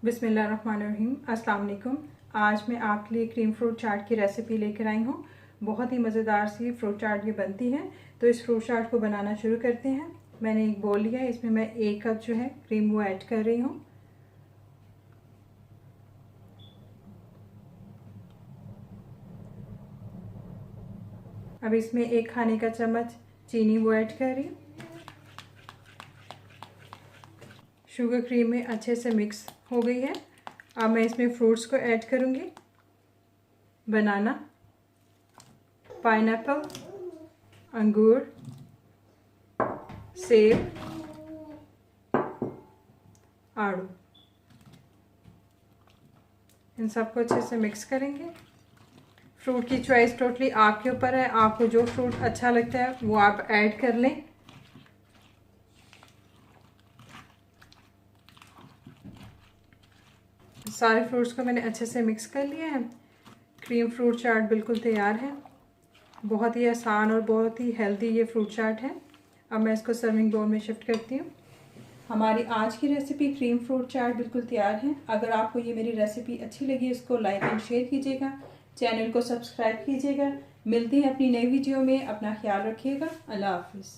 बिस्मिल्लाहिर्रहमानिर्रहीम। अस्सलाम वालेकुम। आज मैं आपके लिए क्रीम फ्रूट चाट की रेसिपी लेकर आई हूँ। बहुत ही मज़ेदार सी फ्रूट चाट ये बनती है। तो इस फ्रूट चाट को बनाना शुरू करते हैं। मैंने एक बोल लिया है, इसमें मैं 1 कप जो है क्रीम वो ऐड कर रही हूँ। अब इसमें 1 खाने का चम्मच चीनी वो ऐड कर रही हूँ। शुगर क्रीम में अच्छे से मिक्स हो गई है। अब मैं इसमें फ्रूट्स को ऐड करूँगी। बनाना, पाइनएप्पल, अंगूर, सेब, आड़ू, इन सबको अच्छे से मिक्स करेंगे। फ्रूट की चॉइस टोटली आपके ऊपर है। आपको जो फ्रूट अच्छा लगता है वो आप ऐड कर लें। सारे फ्रूट्स को मैंने अच्छे से मिक्स कर लिया है। क्रीम फ्रूट चाट बिल्कुल तैयार है। बहुत ही आसान और बहुत ही हेल्दी ये फ्रूट चाट है। अब मैं इसको सर्विंग बाउल में शिफ्ट करती हूँ। हमारी आज की रेसिपी क्रीम फ्रूट चाट बिल्कुल तैयार है। अगर आपको ये मेरी रेसिपी अच्छी लगी इसको लाइक एंड शेयर कीजिएगा, चैनल को सब्सक्राइब कीजिएगा। मिलते हैं अपनी नई वीडियो में। अपना ख्याल रखिएगा। अल्लाह हाफिज़।